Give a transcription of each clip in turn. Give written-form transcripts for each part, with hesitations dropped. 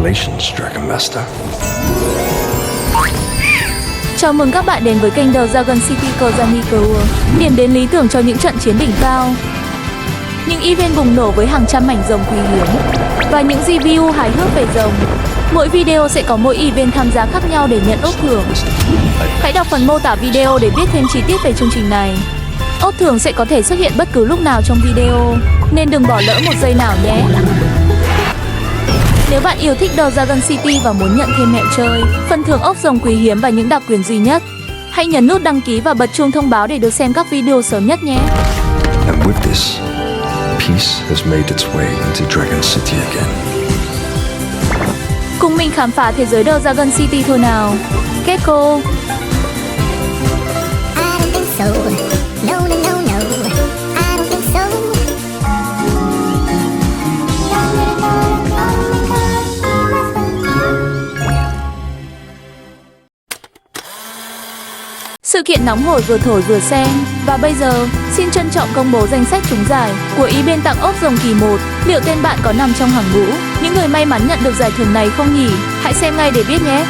Congratulations, Dragon Master. Chào mừng các bạn đến với kênh The Dragon City Chronicle, điểm đến lý tưởng cho những trận chiến đỉnh cao. Những event bùng nổ với hàng trăm mảnh rồng quý hiếm và những review hài hước về rồng. Mỗi video sẽ có mỗi event tham gia khác nhau để nhận ốc thưởng. Hãy đọc phần mô tả video để biết thêm chi tiết về chương trình này. Ốc thưởng sẽ có thể xuất hiện bất cứ lúc nào trong video, nên đừng bỏ lỡ một giây nào nhé. Nếu bạn yêu thích The Dragon City và muốn nhận thêm mẹo chơi, phần thưởng ốc rồng quý hiếm và những đặc quyền duy nhất, hãy nhấn nút đăng ký và bật chuông thông báo để được xem các video sớm nhất nhé. And with this, peace has made its way into Dragon City again. Cùng mình khám phá thế giới The Dragon City thôi nào. Gekko. Sự kiện nóng hổi vừa thổi vừa xem. Và bây giờ, xin trân trọng công bố danh sách trúng giải của ý bên tặng ốc rồng kỳ 1. Liệu tên bạn có nằm trong hàng ngũ những người may mắn nhận được giải thưởng này không nhỉ? Hãy xem ngay để biết nhé.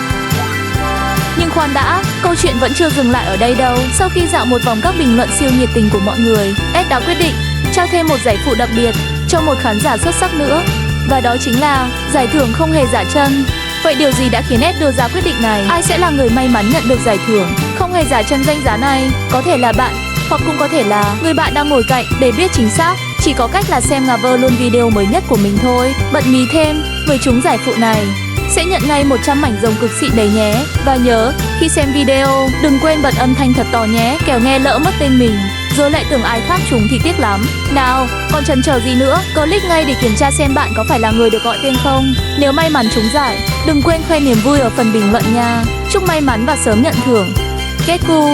Nhưng khoan đã, câu chuyện vẫn chưa dừng lại ở đây đâu. Sau khi dạo một vòng các bình luận siêu nhiệt tình của mọi người, Ed đã quyết định trao thêm một giải phụ đặc biệt cho một khán giả xuất sắc nữa. Và đó chính là giải thưởng không hề giả chân. Vậy điều gì đã khiến Ed đưa ra quyết định này? Ai sẽ là người may mắn nhận được giải thưởng không hề giả chân danh giá này? Có thể là bạn, hoặc cũng có thể là người bạn đang ngồi cạnh. Để biết chính xác, chỉ có cách là xem ngà vơ luôn video mới nhất của mình thôi. Bật mí thêm, người trúng giải phụ này sẽ nhận ngay 100 mảnh rồng cực xịn đấy nhé. Và nhớ, khi xem video, đừng quên bật âm thanh thật to nhé, kẻo nghe lỡ mất tên mình rồi lại tưởng ai khác trúng thì tiếc lắm. Nào, còn chần chờ gì nữa, click ngay để kiểm tra xem bạn có phải là người được gọi tên không. Nếu may mắn trúng giải, đừng quên khoe niềm vui ở phần bình luận nha. Chúc may mắn và sớm nhận thưởng. Gekko.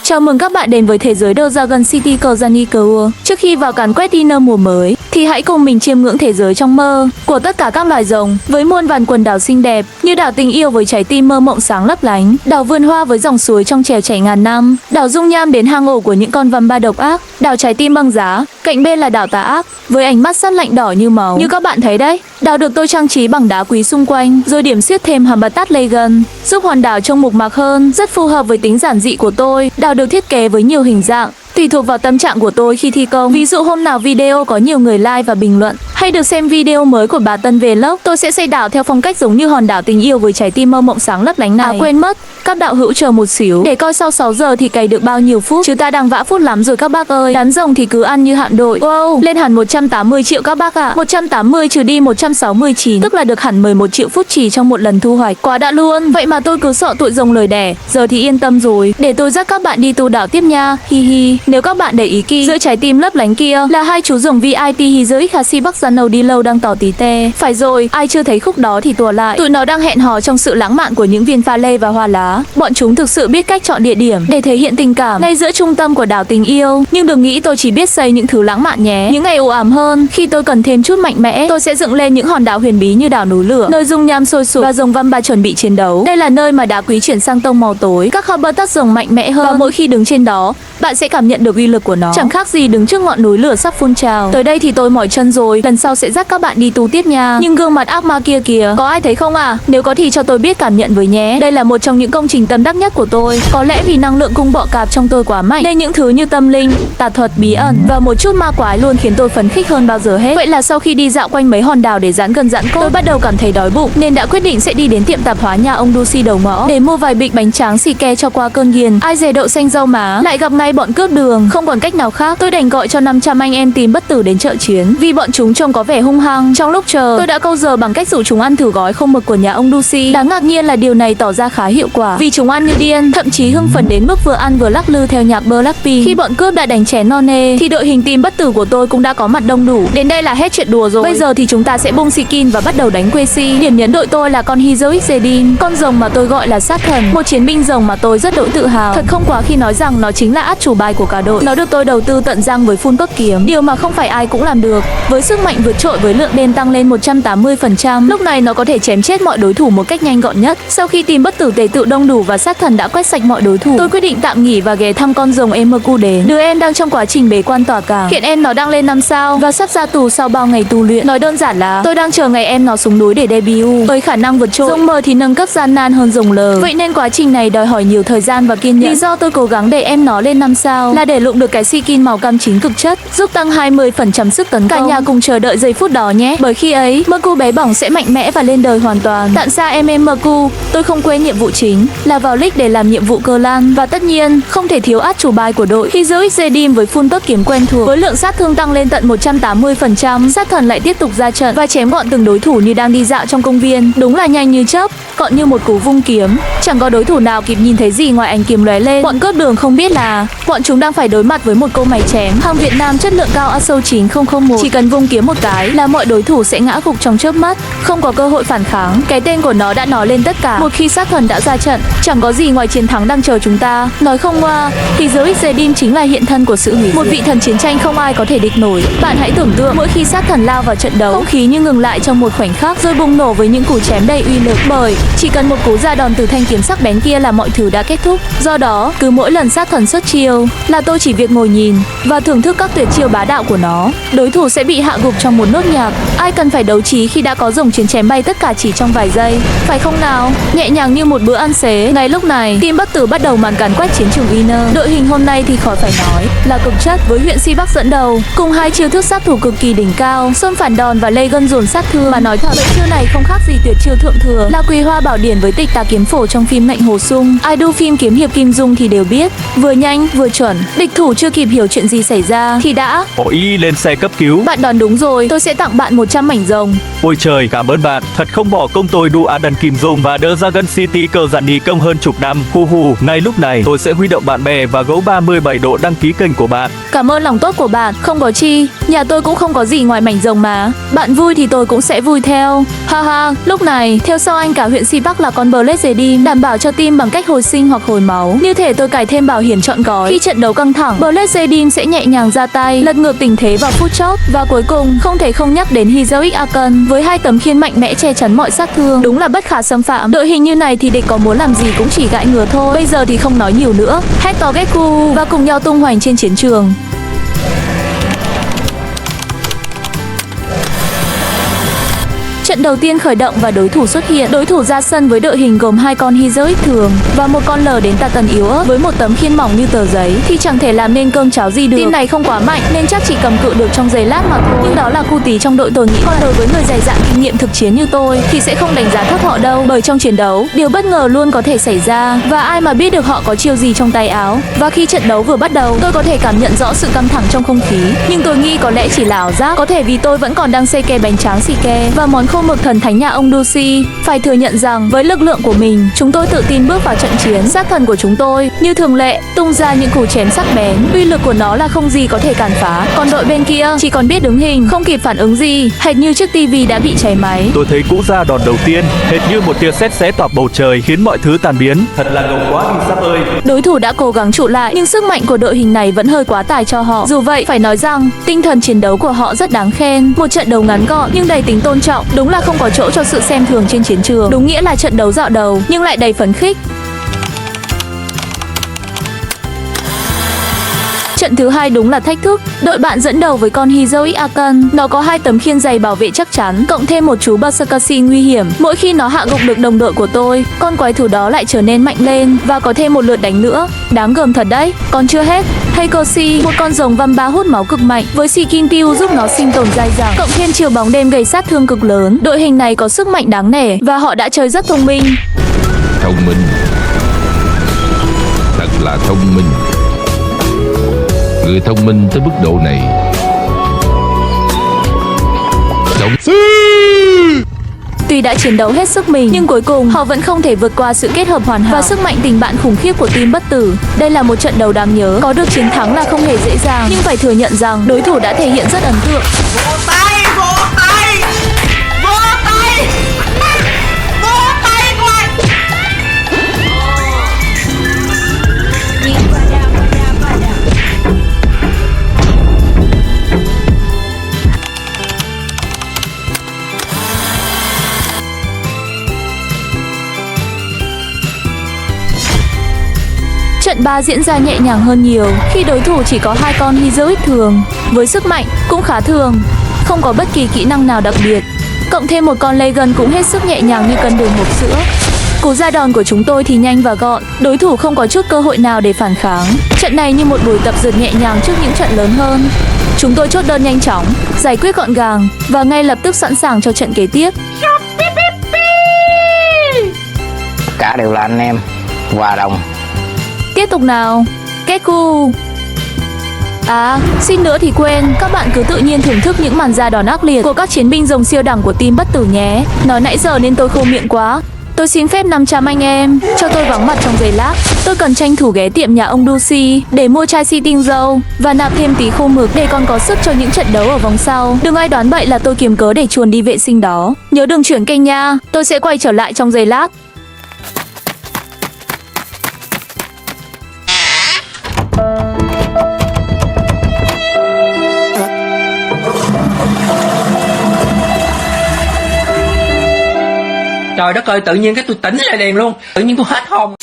Chào mừng các bạn đến với thế giới The Dragon City Chronicle. Trước khi vào càn quét dinner mùa mới, thì hãy cùng mình chiêm ngưỡng thế giới trong mơ của tất cả các loài rồng, với muôn vàn quần đảo xinh đẹp như đảo tình yêu với trái tim mơ mộng sáng lấp lánh, đảo vườn hoa với dòng suối trong trèo chảy ngàn năm, đảo dung nham đến hang ổ của những con vampire độc ác, đảo trái tim băng giá, cạnh bên là đảo tà ác với ánh mắt sắt lạnh đỏ như máu. Như các bạn thấy đấy, đảo được tôi trang trí bằng đá quý xung quanh, rồi điểm xuyết thêm Habitat Legend giúp hòn đảo trông mộc mạc hơn, rất phù hợp với tính giản dị của tôi. Đảo được thiết kế với nhiều hình dạng tùy thuộc vào tâm trạng của tôi khi thi công. Ví dụ hôm nào video có nhiều người like và bình luận, hay được xem video mới của bà Tân Vlog, tôi sẽ xây đảo theo phong cách giống như hòn đảo tình yêu với trái tim mơ mộng sáng lấp lánh này. À quên mất, các đạo hữu chờ một xíu để coi sau 6 giờ thì cày được bao nhiêu phút, chứ ta đang vã phút lắm rồi các bác ơi. Đán rồng thì cứ ăn như hạn đội. Wow, lên hẳn 180 triệu các bác ạ. 180 trừ đi 169, tức là được hẳn 11 triệu phút chỉ trong một lần thu hoạch. Quá đã luôn. Vậy mà tôi cứ sợ tụi rồng lời đẻ. Giờ thì yên tâm rồi, để tôi dắt các bạn đi tu đảo tiếp nha. Hi hi. Nếu các bạn để ý kỹ, giữa trái tim lấp lánh kia là hai chú rồng VIP Hizuri Hashi Bắc Giano đi lâu đang tỏ tí tê. Phải rồi, ai chưa thấy khúc đó thì tua lại. Tụi nó đang hẹn hò trong sự lãng mạn của những viên pha lê và hoa lá. Bọn chúng thực sự biết cách chọn địa điểm để thể hiện tình cảm ngay giữa trung tâm của đảo tình yêu. Nhưng đừng nghĩ tôi chỉ biết xây những thứ lãng mạn nhé. Những ngày u ám hơn, khi tôi cần thêm chút mạnh mẽ, tôi sẽ dựng lên những hòn đảo huyền bí như đảo núi lửa, nơi dung nham sôi sục và rồng vampire chuẩn bị chiến đấu. Đây là nơi mà đá quý chuyển sang tông màu tối, các habitat rồng mạnh mẽ hơn, và mỗi khi đứng trên đó, bạn sẽ cảm nhận được uy lực của nó, chẳng khác gì đứng trước ngọn núi lửa sắp phun trào. Tới đây thì tôi mỏi chân rồi, lần sau sẽ dắt các bạn đi tu tiếp nha. Nhưng gương mặt ác ma kia kìa, có ai thấy không à? Nếu có thì cho tôi biết cảm nhận với nhé. Đây là một trong những công trình tâm đắc nhất của tôi. Có lẽ vì năng lượng cung bọ cạp trong tôi quá mạnh, nên những thứ như tâm linh, tà thuật, bí ẩn và một chút ma quái luôn khiến tôi phấn khích hơn bao giờ hết. Vậy là sau khi đi dạo quanh mấy hòn đảo để giãn gân giãn cốt, tôi bắt đầu cảm thấy đói bụng, nên đã quyết định sẽ đi đến tiệm tạp hóa nhà ông Dusi đầu ngõ để mua vài bịch bánh tráng xì ke cho qua cơn ghiền. Ai dè đậu xanh rau má, lại gặp ngay bọn cướp đường. Không còn cách nào khác, tôi đành gọi cho 500 anh em tìm bất tử đến trợ chiến, vì bọn chúng trông có vẻ hung hăng. Trong lúc chờ, tôi đã câu giờ bằng cách rủ chúng ăn thử gói không mực của nhà ông Dusi. Đáng ngạc nhiên là điều này tỏ ra khá hiệu quả, vì chúng ăn như điên, thậm chí hưng phấn đến mức vừa ăn vừa lắc lư theo nhạc Blackpink. Khi bọn cướp đã đánh chén no nê, thì đội hình team bất tử của tôi cũng đã có mặt đông đủ. Đến đây là hết chuyện đùa rồi. Bây giờ thì chúng ta sẽ bung skin và bắt đầu đánh Quesi. Điểm nhấn đội tôi là con Heroic Zedin, con rồng mà tôi gọi là sát thần, một chiến binh rồng mà tôi rất đỗi tự hào. Thật không quá khi nói rằng nó chính là át chủ bài của cả đội. Nó được tôi đầu tư tận răng với full cốt kiếm, điều mà không phải ai cũng làm được. Với sức mạnh mạnh vượt trội với lượng đen tăng lên 180%. Lúc này nó có thể chém chết mọi đối thủ một cách nhanh gọn nhất. Sau khi team bất tử tề tự đông đủ và sát thần đã quét sạch mọi đối thủ, tôi quyết định tạm nghỉ và ghé thăm con rồng MQ đến. Đứa em đang trong quá trình bế quan tỏa cảng. Hiện em nó đang lên 5 sao và sắp ra tù sau bao ngày tu luyện. Nói đơn giản là tôi đang chờ ngày em nó xuống núi để debut. Với khả năng vượt trội, rồng M thì nâng cấp gian nan hơn rồng L. Vậy nên quá trình này đòi hỏi nhiều thời gian và kiên nhẫn. Lý do tôi cố gắng để em nó lên 5 sao là để lụng được cái skin màu cam chính cực chất, giúp tăng 20% sức tấn công. Cả nhà cùng chờ đợi giây phút đó nhé. Bởi khi ấy, MQ bé bỏng sẽ mạnh mẽ và lên đời hoàn toàn. Tạm xa em MQ, tôi không quên nhiệm vụ chính là vào league để làm nhiệm vụ cơ lan. Và tất nhiên, không thể thiếu át chủ bài của đội. Khi giữ Zedim với full tốc kiếm quen thuộc, với lượng sát thương tăng lên tận 180%, sát thần lại tiếp tục ra trận và chém gọn từng đối thủ như đang đi dạo trong công viên. Đúng là nhanh như chớp, gọn như một cú vung kiếm. Chẳng có đối thủ nào kịp nhìn thấy gì ngoài ánh kiếm lóe lên. Bọn cướp đường không biết là bọn chúng đang phải đối mặt với một cô máy chém hàng Việt Nam chất lượng cao ASO 9001. Chỉ cần vung kiếm một cái là mọi đối thủ sẽ ngã gục trong chớp mắt, không có cơ hội phản kháng. Cái tên của nó đã nói lên tất cả. Một khi sát thần đã ra trận, chẳng có gì ngoài chiến thắng đang chờ chúng ta. Nói không ngoa thì The Zedim chính là hiện thân của sự hủy diệt, một vị thần chiến tranh không ai có thể địch nổi. Bạn hãy tưởng tượng mỗi khi sát thần lao vào trận đấu, không khí như ngừng lại trong một khoảnh khắc rồi bùng nổ với những cú chém đầy uy lực. Bởi chỉ cần một cú ra đòn từ thanh kiếm sắc bén kia là mọi thứ đã kết thúc. Do đó, cứ mỗi lần sát thần xuất chiêu là tôi chỉ việc ngồi nhìn và thưởng thức các tuyệt chiêu bá đạo của nó. Đối thủ sẽ bị hạ gục trong một nốt nhạc. Ai cần phải đấu trí khi đã có rồng chiến chém bay tất cả chỉ trong vài giây, phải không nào? Nhẹ nhàng như một bữa ăn xế. Ngay lúc này, team bất tử bắt đầu màn càn quét chiến trường Inner. Đội hình hôm nay thì khỏi phải nói là cực chất, với huyện Si Bắc dẫn đầu cùng hai chiêu thức sát thủ cực kỳ đỉnh cao, xôn phản đòn và lây gân dồn sát thương. Mà nói thật, vậy chiêu này không khác gì tuyệt chiêu thượng thừa, là Quý Hoa Bảo Điển với tịch tà kiếm phổ trong phim Ngạnh Hồ Sung. Ai đu phim kiếm hiệp Kim Dung thì đều biết, vừa nhanh vừa chuẩn. Địch thủ chưa kịp hiểu chuyện gì xảy ra thì đã Ôi y lên xe cấp cứu. Bạn đoán đúng rồi, tôi sẽ tặng bạn 100 mảnh rồng. Ôi trời, cảm ơn bạn. Thật không bỏ công tôi đu Adan Kim Dung và đỡ Dragon City cờ dặn đi công hơn chục năm. Hu hu, ngay lúc này tôi sẽ huy động bạn bè và gấu 37 độ đăng ký kênh của bạn. Cảm ơn lòng tốt của bạn. Không có chi, nhà tôi cũng không có gì ngoài mảnh rồng mà. Bạn vui thì tôi cũng sẽ vui theo. Ha ha, lúc này theo sau anh cả huyện Si Bắc là con Blade Zedim, đảm bảo cho team bằng cách hồi sinh hoặc hồi máu. Như thể tôi cài thêm bảo hiểm trọn gói. Khi trận đấu căng thẳng, Blade Zedim sẽ nhẹ nhàng ra tay, lật ngược tình thế vào phút chót. Và cuối cùng, không thể không nhắc đến Heroic Arcan với hai tấm khiên mạnh mẽ che chắn mọi sát thương. Đúng là bất khả xâm phạm. Đội hình như này thì địch có muốn làm gì cũng chỉ gãi ngửa thôi. Bây giờ thì không nói nhiều nữa, Hector Gekku và cùng nhau tung hoành trên chiến trường. Trận đầu tiên khởi động và đối thủ xuất hiện. Đối thủ ra sân với đội hình gồm hai con Heroic thường và một con L đến tà tần yếu ớt với một tấm khiên mỏng như tờ giấy thì chẳng thể làm nên cơm cháo gì được. Team này không quá mạnh nên chắc chỉ cầm cự được trong giây lát mà thôi. Nhưng đó là cu tí trong đội tôi nghĩ. Còn đối với người dày dạn kinh nghiệm thực chiến như tôi thì sẽ không đánh giá thấp họ đâu. Bởi trong chiến đấu, điều bất ngờ luôn có thể xảy ra và ai mà biết được họ có chiêu gì trong tay áo. Và khi trận đấu vừa bắt đầu, tôi có thể cảm nhận rõ sự căng thẳng trong không khí. Nhưng tôi nghĩ có lẽ chỉ là ảo giác. Có thể vì tôi vẫn còn đang xây kè bánh tráng xì ke và món khô mực thần thánh nhà ông Dusi. Phải thừa nhận rằng với lực lượng của mình, chúng tôi tự tin bước vào trận chiến. Sát thần của chúng tôi như thường lệ tung ra những cú chém sắc bén, uy lực của nó là không gì có thể cản phá. Còn đội bên kia chỉ còn biết đứng hình, không kịp phản ứng gì, hệt như chiếc tivi đã bị cháy máy. Tôi thấy cú ra đòn đầu tiên hệt như một tia sét xé toạc bầu trời khiến mọi thứ tan biến. Thật là ngầu quá đi Sắp ơi. Đối thủ đã cố gắng trụ lại nhưng sức mạnh của đội hình này vẫn hơi quá tải cho họ. Dù vậy, phải nói rằng tinh thần chiến đấu của họ rất đáng khen. Một trận đấu ngắn gọn nhưng đầy tính tôn trọng. Đúng là không có chỗ cho sự xem thường trên chiến trường. Đúng nghĩa là trận đấu dạo đầu nhưng lại đầy phấn khích. Trận thứ hai đúng là thách thức. Đội bạn dẫn đầu với con Heroic Arcan. Nó có hai tấm khiên dày bảo vệ chắc chắn, cộng thêm một chú Berserker nguy hiểm. Mỗi khi nó hạ gục được đồng đội của tôi, con quái thú đó lại trở nên mạnh lên và có thêm một lượt đánh nữa. Đáng gờm thật đấy. Còn chưa hết, Heikoshi, một con rồng vamba hút máu cực mạnh với Skin Pew giúp nó sinh tồn dai dẳng, cộng thêm chiều bóng đêm gây sát thương cực lớn. Đội hình này có sức mạnh đáng nể và họ đã chơi rất thông minh. Thông minh, thật là thông minh. Người thông minh tới mức độ này Tuy đã chiến đấu hết sức mình nhưng cuối cùng họ vẫn không thể vượt qua sự kết hợp hoàn hảo và sức mạnh tình bạn khủng khiếp của team bất tử. Đây là một trận đấu đáng nhớ, có được chiến thắng là không hề dễ dàng nhưng phải thừa nhận rằng đối thủ đã thể hiện rất ấn tượng. Vỗ tay, vỗ tay, vỗ tay, vỗ tay coi. 3 diễn ra nhẹ nhàng hơn nhiều khi đối thủ chỉ có 2 con Heroic thường, với sức mạnh cũng khá thường, không có bất kỳ kỹ năng nào đặc biệt. Cộng thêm một con Legion cũng hết sức nhẹ nhàng như cân đường hộp sữa. Cú ra đòn của chúng tôi thì nhanh và gọn, đối thủ không có chút cơ hội nào để phản kháng. Trận này như một buổi tập dượt nhẹ nhàng trước những trận lớn hơn. Chúng tôi chốt đơn nhanh chóng, giải quyết gọn gàng và ngay lập tức sẵn sàng cho trận kế tiếp. Tất cả đều là anh em, hòa đồng. Tiếp tục nào, Keku. À, xin nữa thì quên, các bạn cứ tự nhiên thưởng thức những màn ra đòn ác liệt của các chiến binh rồng siêu đẳng của team Bất Tử nhé. Nói nãy giờ nên tôi khô miệng quá. Tôi xin phép 500 anh em, cho tôi vắng mặt trong giây lát. Tôi cần tranh thủ ghé tiệm nhà ông Ducy để mua chai xi tinh dâu và nạp thêm tí khô mực để còn có sức cho những trận đấu ở vòng sau. Đừng ai đoán bậy là tôi kiếm cớ để chuồn đi vệ sinh đó. Nhớ đừng chuyển kênh nha, tôi sẽ quay trở lại trong giây lát. Trời đất ơi, tự nhiên cái tôi tỉnh lại liền luôn. Tự nhiên tôi hết hồn.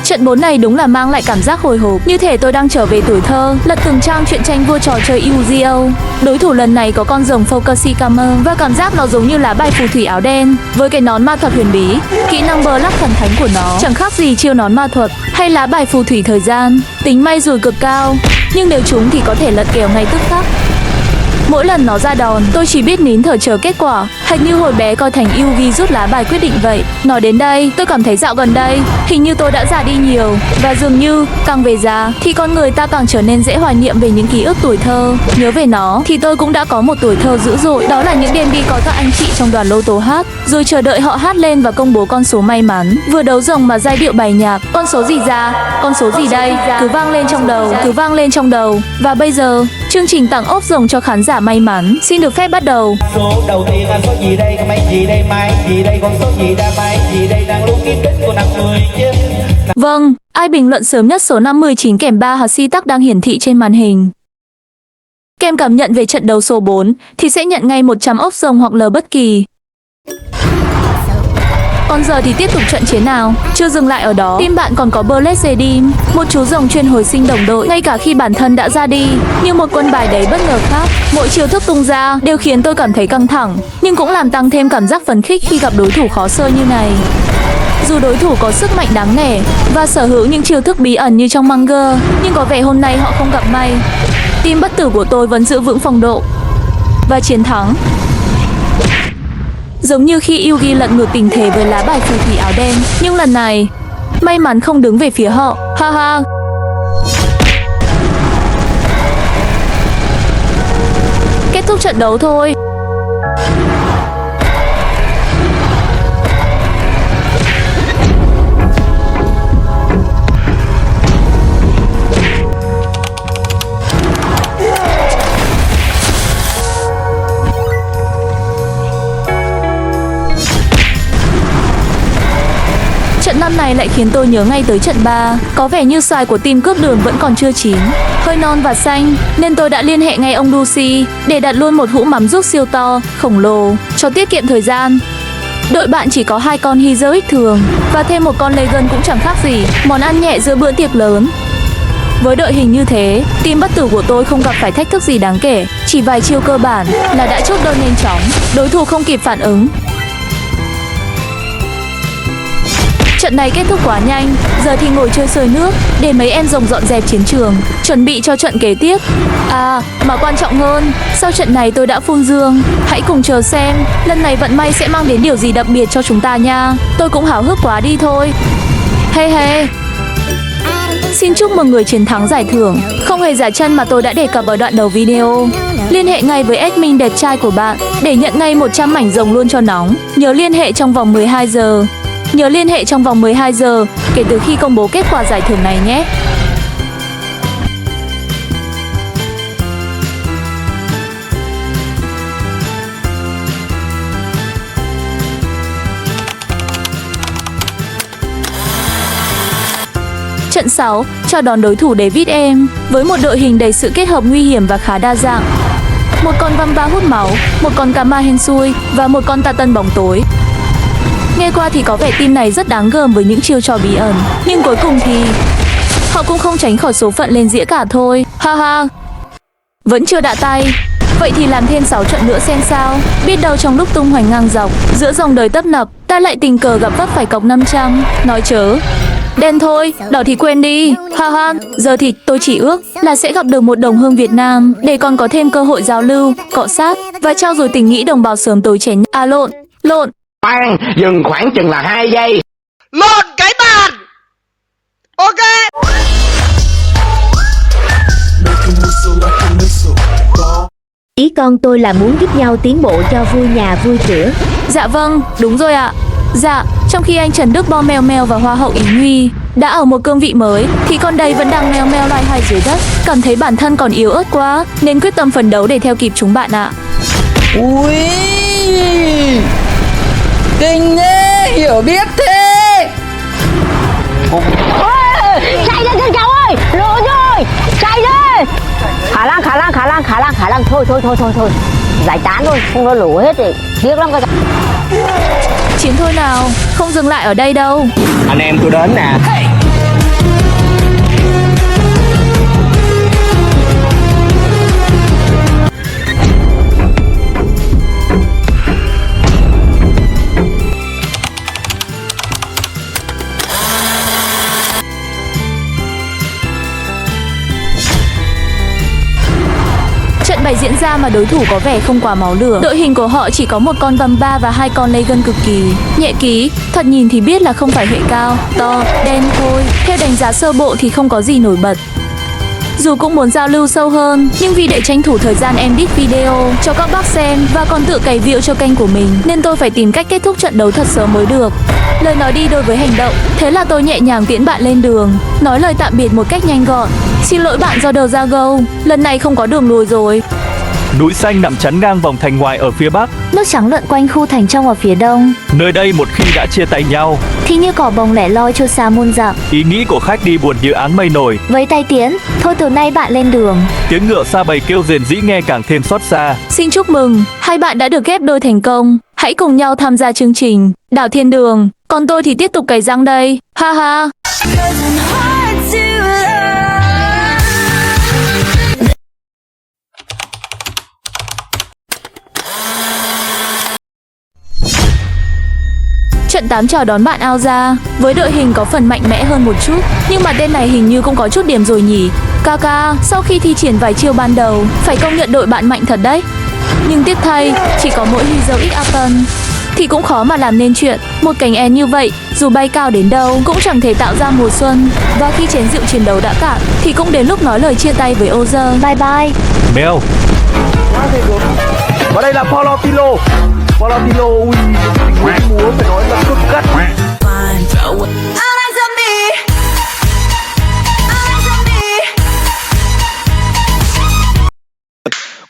Trận 4 này đúng là mang lại cảm giác hồi hộp, như thể tôi đang trở về tuổi thơ, lật từng trang truyện tranh vua trò chơi Yu-Gi-Oh. Đối thủ lần này có con rồng Focusy Cammer và cảm giác nó giống như lá bài phù thủy áo đen với cái nón ma thuật huyền bí. Kỹ năng Black thần thánh của nó chẳng khác gì chiêu nón ma thuật hay lá bài phù thủy thời gian. Tính may rủi cực cao, nhưng nếu trúng thì có thể lật kèo ngay tức khắc. Mỗi lần nó ra đòn, tôi chỉ biết nín thở chờ kết quả, hệt như hồi bé coi thành Yugi rút lá bài quyết định vậy. Nói đến đây, tôi cảm thấy dạo gần đây, hình như tôi đã già đi nhiều, và dường như càng về già thì con người ta càng trở nên dễ hoài niệm về những ký ức tuổi thơ. Nhớ về nó thì tôi cũng đã có một tuổi thơ dữ dội, đó là những đêm đi coi các anh chị trong đoàn lô tố hát, rồi chờ đợi họ hát lên và công bố con số may mắn. Vừa đấu rồng mà giai điệu bài nhạc, con số gì ra, con số gì đây, cứ vang lên trong đầu, cứ vang lên trong đầu. Và bây giờ, chương trình tặng ốp rồng cho khán giả may mắn xin được phép bắt đầu. Số đầu tiên là số gì đây, con mấy gì đây, mai gì đây, con số gì ra, mai gì đây, đang luôn kiếm đích của 50 chứ. Vâng, ai bình luận sớm nhất số 59 kèm 3 hạt si tắc đang hiển thị trên màn hình. Kèm cảm nhận về trận đấu số 4 thì sẽ nhận ngay 100 ốp rồng hoặc L bất kỳ. Còn giờ thì tiếp tục trận chiến nào. Chưa dừng lại ở đó, team bạn còn có Blessed Redeem, một chú rồng chuyên hồi sinh đồng đội ngay cả khi bản thân đã ra đi. Như một quân bài đầy bất ngờ khác, mỗi chiêu thức tung ra đều khiến tôi cảm thấy căng thẳng, nhưng cũng làm tăng thêm cảm giác phấn khích khi gặp đối thủ khó sơ như này. Dù đối thủ có sức mạnh đáng nể và sở hữu những chiêu thức bí ẩn như trong manga, nhưng có vẻ hôm nay họ không gặp may. Team bất tử của tôi vẫn giữ vững phong độ và chiến thắng. Giống như khi Yugi lật ngược tình thế với lá bài phù thủy áo đen, nhưng lần này may mắn không đứng về phía họ. Ha ha. Kết thúc trận đấu thôi. Trận năm này lại khiến tôi nhớ ngay tới trận 3. Có vẻ như xoài của team cướp đường vẫn còn chưa chín, hơi non và xanh, nên tôi đã liên hệ ngay ông Ducy để đặt luôn một hũ mắm ruốc siêu to, khổng lồ, cho tiết kiệm thời gian. Đội bạn chỉ có 2 con Heroic thường và thêm một con Legion cũng chẳng khác gì, món ăn nhẹ giữa bữa tiệc lớn. Với đội hình như thế, team bất tử của tôi không gặp phải thách thức gì đáng kể, chỉ vài chiêu cơ bản là đã chốt đơn nhanh chóng, đối thủ không kịp phản ứng. Trận này kết thúc quá nhanh, giờ thì ngồi chơi sơi nước để mấy em rồng dọn dẹp chiến trường, chuẩn bị cho trận kế tiếp. À, mà quan trọng hơn, sau trận này tôi đã phun dương. Hãy cùng chờ xem, lần này vận may sẽ mang đến điều gì đặc biệt cho chúng ta nha. Tôi cũng háo hức quá đi thôi. Hey hey. Xin chúc mừng người chiến thắng giải thưởng. Không hề giả chân mà tôi đã đề cập ở đoạn đầu video. Liên hệ ngay với admin đẹp trai của bạn để nhận ngay 100 mảnh rồng luôn cho nóng. Nhớ liên hệ trong vòng 12 giờ. Nhớ liên hệ trong vòng 12 giờ kể từ khi công bố kết quả giải thưởng này nhé. Trận nhận 6, chào đón đối thủ David em, với một đội hình đầy sự kết hợp nguy hiểm và khá đa dạng. Một con Vamba hút máu, một con Kama hên xui và một con Tatan bóng tối. Nghe qua thì có vẻ team này rất đáng gờm với những chiêu trò bí ẩn, nhưng cuối cùng thì họ cũng không tránh khỏi số phận lên dĩa cả thôi. Ha ha. Vẫn chưa đạ tay. Vậy thì làm thêm 6 trận nữa xem sao. Biết đâu trong lúc tung hoành ngang dọc giữa dòng đời tấp nập, ta lại tình cờ gặp vấp phải cọc 500. Nói chớ. Đen thôi, đỏ thì quên đi. Ha ha. Giờ thì tôi chỉ ước là sẽ gặp được một đồng hương Việt Nam để còn có thêm cơ hội giao lưu, cọ sát và trao dồi tình nghĩa đồng bào sớm tối chén. À lộn. Khoan, dừng khoảng chừng là 2 giây. Lộn cái bàn. Ok. Ý con tôi là muốn giúp nhau tiến bộ cho vui nhà vui cửa. Dạ vâng, đúng rồi ạ. Dạ, trong khi anh Trần Đức Bo meo meo và Hoa hậu Ý Nguy đã ở một cương vị mới, thì con đây vẫn đang meo meo loay hoay dưới đất, cảm thấy bản thân còn yếu ớt quá, nên quyết tâm phấn đấu để theo kịp chúng bạn ạ. Ui, kinh thế, hiểu biết thế. Chạy lên trên cháu ơi, lỗ rồi, chạy lên. Khả năng, thôi. Giải tán thôi, không nó lỗ hết thì tiếc lắm. Chiến thôi nào, không dừng lại ở đây đâu. Anh em tôi đến nè. Trận bày diễn ra mà đối thủ có vẻ không quá máu lửa. Đội hình của họ chỉ có một con Vamba và 2 con Legion cực kỳ nhẹ ký. Thật nhìn thì biết là không phải hệ cao, to, đen thôi. Theo đánh giá sơ bộ thì không có gì nổi bật. Dù cũng muốn giao lưu sâu hơn, nhưng vì để tranh thủ thời gian edit video cho các bác xem và còn tự cày view cho kênh của mình, nên tôi phải tìm cách kết thúc trận đấu thật sớm mới được. Lời nói đi đôi với hành động, thế là tôi nhẹ nhàng tiễn bạn lên đường, nói lời tạm biệt một cách nhanh gọn. Xin lỗi bạn do đầu ra gâu, lần này không có đường lùi rồi. Núi xanh nằm chắn ngang vòng thành ngoài ở phía bắc, Nước trắng lượn quanh khu thành trong ở phía đông. nơi đây một khi đã chia tay nhau Thì như cỏ bồng lẻ loi trôi xa muôn dặm. ý nghĩ của khách đi buồn như áng mây nổi. Với tay tiến, thôi từ nay bạn lên đường. Tiếng ngựa xa bầy kêu rền rĩ nghe càng thêm xót xa. Xin chúc mừng, hai bạn đã được ghép đôi thành công. Hãy cùng nhau tham gia chương trình Đảo Thiên Đường. Còn tôi thì tiếp tục cày răng đây. Ha ha. Trận 8 chào đón bạn ao ra với đội hình có phần mạnh mẽ hơn một chút, nhưng mà tên này hình như cũng có chút điểm rồi nhỉ. Kaka sau khi thi triển vài chiêu ban đầu phải công nhận đội bạn mạnh thật đấy. Nhưng tiếc thay chỉ có mỗi Heroic Apple thì cũng khó mà làm nên chuyện. Một cánh én như vậy dù bay cao đến đâu cũng chẳng thể tạo ra mùa xuân. Và khi chén rượu chiến đấu đã cạn thì cũng đến lúc nói lời chia tay với Ozer. Bye bye. Mèo. Và đây là Polopilo. Polopilo, ui, tình múa phải nói là cực cắt.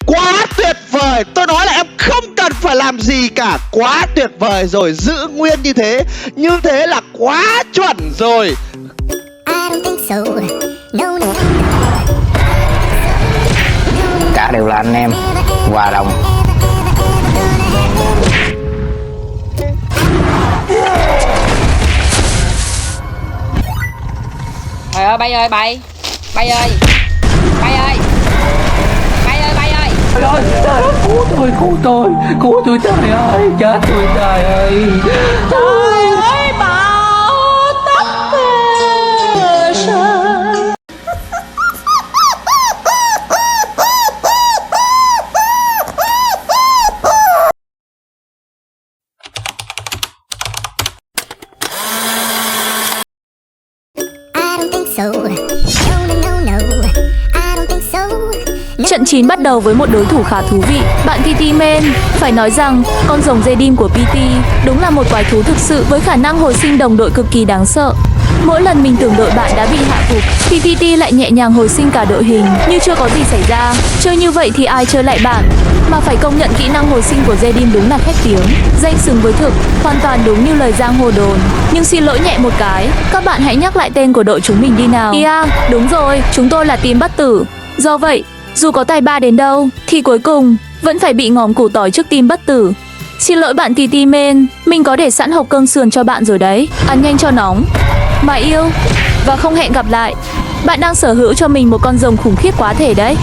Quá tuyệt vời. Tôi nói là em không cần phải làm gì cả. Quá tuyệt vời rồi. Giữ nguyên như thế. Như thế là quá chuẩn rồi. Cả đều là anh em, hòa đồng. Trời ơi, bay ơi, bay. Bay ơi. Bay ơi. Bay ơi, bay ơi. Trời ơi, trời ơi, cứu tôi, trời ơi, chết tôi, trời ơi. Trời ơi, bão táp về sân. Trận 9 bắt đầu với một đối thủ khá thú vị, bạn PT Men. Phải nói rằng, con rồng Zedim của PT đúng là một quái thú thực sự với khả năng hồi sinh đồng đội cực kỳ đáng sợ. Mỗi lần mình tưởng đội bạn đã bị hạ gục thì TT lại nhẹ nhàng hồi sinh cả đội hình như chưa có gì xảy ra. Chơi như vậy thì ai chơi lại bạn. Mà phải công nhận kỹ năng hồi sinh của Zedin đúng là khét tiếng, danh xứng với thực, hoàn toàn đúng như lời giang hồ đồn. Nhưng xin lỗi nhẹ một cái, các bạn hãy nhắc lại tên của đội chúng mình đi nào. Đúng rồi, chúng tôi là team bất tử. Do vậy, dù có tài ba đến đâu thì cuối cùng vẫn phải bị ngòm củ tỏi trước team bất tử. Xin lỗi bạn TT men, mình có để sẵn hộp cơm sườn cho bạn rồi đấy. Ăn nhanh cho nóng. Mà yêu. Và không hẹn gặp lại. Bạn đang sở hữu cho mình một con rồng khủng khiếp quá thể đấy.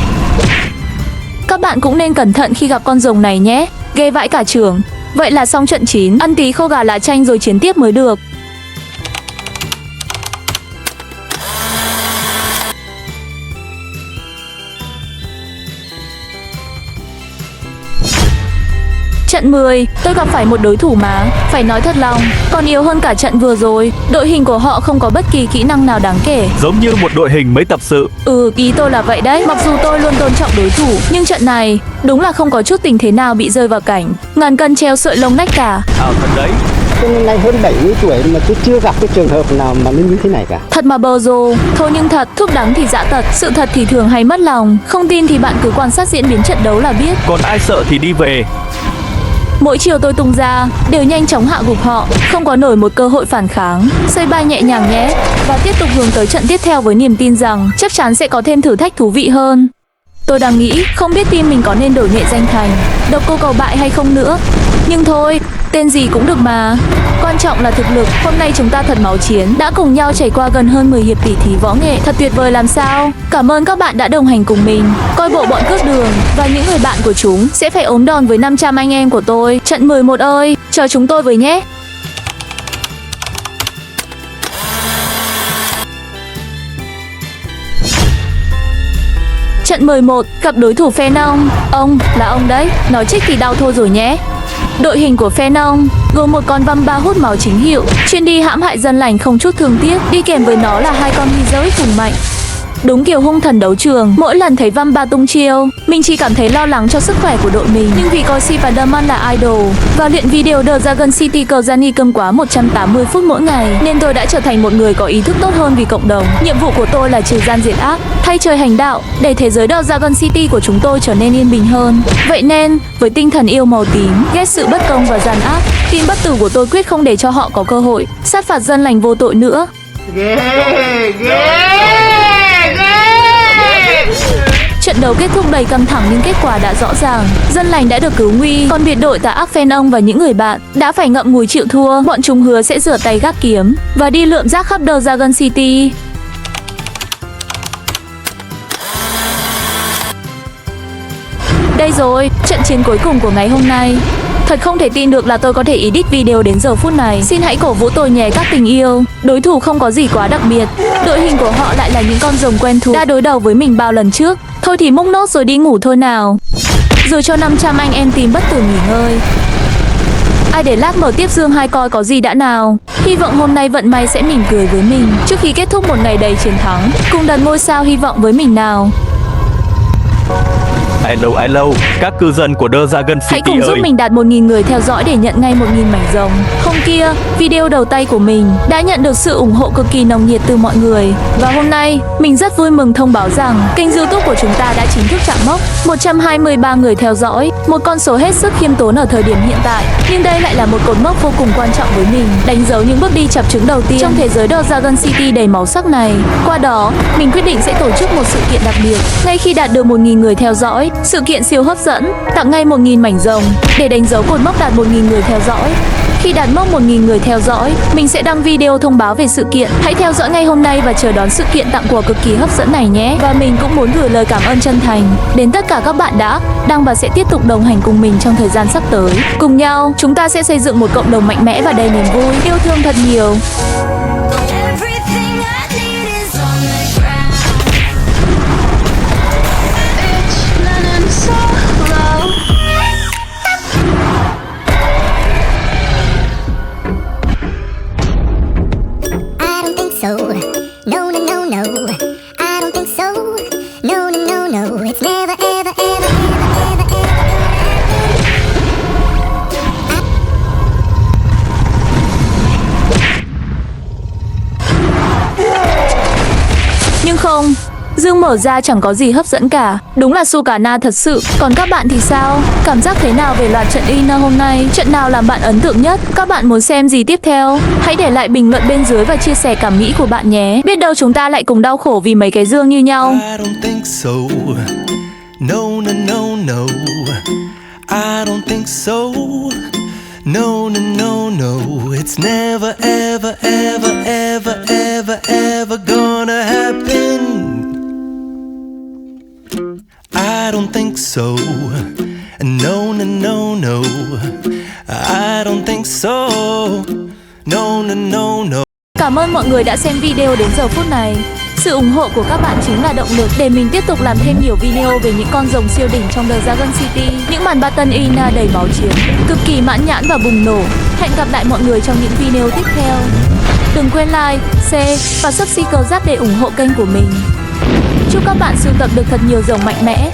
Các bạn cũng nên cẩn thận khi gặp con rồng này nhé. Ghê vãi cả trường. Vậy là xong trận 9. Ăn tí khô gà lá chanh rồi chiến tiếp mới được. Trận 10, tôi gặp phải một đối thủ mà, phải nói thật lòng, còn yếu hơn cả trận vừa rồi. Đội hình của họ không có bất kỳ kỹ năng nào đáng kể. Giống như một đội hình mới tập sự. Ý tôi là vậy đấy. Mặc dù tôi luôn tôn trọng đối thủ, nhưng trận này đúng là không có chút tình thế nào bị rơi vào cảnh ngàn cân treo sợi lông nách cả. Thật đấy. Tôi năm nay hơn 70 tuổi mà tôi chưa gặp cái trường hợp nào mà như thế này cả. Thật mà bờ rồ. Thôi nhưng thật, thuốc đắng thì dã tật, sự thật thì thường hay mất lòng. Không tin thì bạn cứ quan sát diễn biến trận đấu là biết. Còn ai sợ thì đi về. Mỗi chiều tôi tung ra đều nhanh chóng hạ gục họ, không có nổi một cơ hội phản kháng. Xây bay nhẹ nhàng nhé. Và tiếp tục hướng tới trận tiếp theo với niềm tin rằng chắc chắn sẽ có thêm thử thách thú vị hơn. Tôi đang nghĩ không biết team mình có nên đổi nghệ danh thành Độc Cô Cầu Bại hay không nữa. Nhưng thôi, tên gì cũng được mà. Quan trọng là thực lực. Hôm nay chúng ta thật máu chiến, đã cùng nhau trải qua gần hơn 10 hiệp tỉ thí võ nghệ, thật tuyệt vời làm sao. Cảm ơn các bạn đã đồng hành cùng mình. Coi bộ bọn cướp đường và những người bạn của chúng sẽ phải ốm đòn với 500 anh em của tôi. Trận 11 ơi, chờ chúng tôi với nhé. Trận 11, gặp đối thủ phe nông. Ông, là ông đấy, nói trích thì đau thôi rồi nhé. Đội hình của phe nông gồm một con Vamba hút máu chính hiệu, chuyên đi hãm hại dân lành không chút thương tiếc. Đi kèm với nó là hai con Hizoi cùng mạnh. Đúng kiểu hung thần đấu trường. Mỗi lần thấy Vamba tung chiêu, mình chỉ cảm thấy lo lắng cho sức khỏe của đội mình. Nhưng vì coi Spiderman là idol và luyện video The Dragon City Czanicum quá 180 phút mỗi ngày, nên tôi đã trở thành một người có ý thức tốt hơn vì cộng đồng. Nhiệm vụ của tôi là trừ gian diệt ác, thay trời hành đạo, để thế giới The Dragon City của chúng tôi trở nên yên bình hơn. Vậy nên, với tinh thần yêu màu tím, ghét sự bất công và gian ác, team bất tử của tôi quyết không để cho họ có cơ hội sát phạt dân lành vô tội nữa. Trận đấu kết thúc đầy căng thẳng nhưng kết quả đã rõ ràng. Dân lành đã được cứu nguy, còn biệt đội tà ác phe nông và những người bạn đã phải ngậm ngùi chịu thua. Bọn chúng hứa sẽ rửa tay gác kiếm và đi lượm rác khắp The Dragon City. Đây rồi, trận chiến cuối cùng của ngày hôm nay. Thật không thể tin được là tôi có thể edit video đến giờ phút này. Xin hãy cổ vũ tôi nhé các tình yêu. Đối thủ không có gì quá đặc biệt. Đội hình của họ lại là những con rồng quen thuộc đã đối đầu với mình bao lần trước. Thôi thì múc nốt rồi đi ngủ thôi nào. Rồi cho 500 anh em team bất tử nghỉ ngơi. Ai để lát mở tiếp Dương 2 coi có gì đã nào. Hy vọng hôm nay vận may sẽ mỉm cười với mình trước khi kết thúc một ngày đầy chiến thắng. Cùng đặt ngôi sao hy vọng với mình nào. Hello, các cư dân của The Dragon City hãy cùng giúp mình đạt 1.000 người theo dõi để nhận ngay 1.000 mảnh rồng. Hôm kia, video đầu tay của mình đã nhận được sự ủng hộ cực kỳ nồng nhiệt từ mọi người. Và hôm nay, mình rất vui mừng thông báo rằng kênh YouTube của chúng ta đã chính thức chạm mốc 123 người theo dõi, một con số hết sức khiêm tốn ở thời điểm hiện tại. Nhưng đây lại là một cột mốc vô cùng quan trọng với mình, đánh dấu những bước đi chập chững đầu tiên trong thế giới The Dragon City đầy màu sắc này. Qua đó, mình quyết định sẽ tổ chức một sự kiện đặc biệt. Ngay khi đạt được 1.000 người theo dõi, sự kiện siêu hấp dẫn, tặng ngay 1.000 mảnh rồng để đánh dấu cột mốc đạt 1.000 người theo dõi. Khi đạt mốc 1.000 người theo dõi, mình sẽ đăng video thông báo về sự kiện. Hãy theo dõi ngay hôm nay và chờ đón sự kiện tặng quà cực kỳ hấp dẫn này nhé. Và mình cũng muốn gửi lời cảm ơn chân thành đến tất cả các bạn đã, đang và sẽ tiếp tục đồng hành cùng mình trong thời gian sắp tới. Cùng nhau, chúng ta sẽ xây dựng một cộng đồng mạnh mẽ và đầy niềm vui. Yêu thương thật nhiều. So, no, no, no, no, I don't think so. No, no, no, no, it's never, ever, ever, ever, ever, ever. Dương mở ra chẳng có gì hấp dẫn cả. Đúng là Sukana thật sự. Còn các bạn thì sao? Cảm giác thế nào về loạt trận Ina hôm nay? Trận nào làm bạn ấn tượng nhất? Các bạn muốn xem gì tiếp theo? Hãy để lại bình luận bên dưới và chia sẻ cảm nghĩ của bạn nhé. Biết đâu chúng ta lại cùng đau khổ vì mấy cái Dương như nhau. I don't think so. No, no, no, no. I don't think so. No, no, no, no. It's never, ever, ever, ever, ever, ever gonna happen. I don't think so. No, no, no, no. I don't think so. No, no, no, no. Cảm ơn mọi người đã xem video đến giờ phút này. Sự ủng hộ của các bạn chính là động lực để mình tiếp tục làm thêm nhiều video về những con rồng siêu đỉnh trong The Dragon City, những màn battle Ina đầy máu chiến, cực kỳ mãn nhãn và bùng nổ. Hẹn gặp lại mọi người trong những video tiếp theo. Đừng quên like, share và subscribe để ủng hộ kênh của mình. Chúc các bạn sưu tập được thật nhiều rồng mạnh mẽ.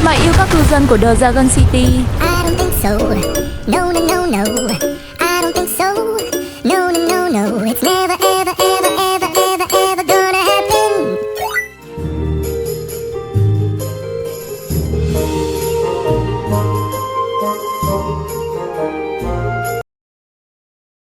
Mày yêu các cư dân của The Dragon City. I don't think so. No, no, no, no. I don't think so. No, no, no, no. It's never, ever, ever, ever, ever, ever gonna happen.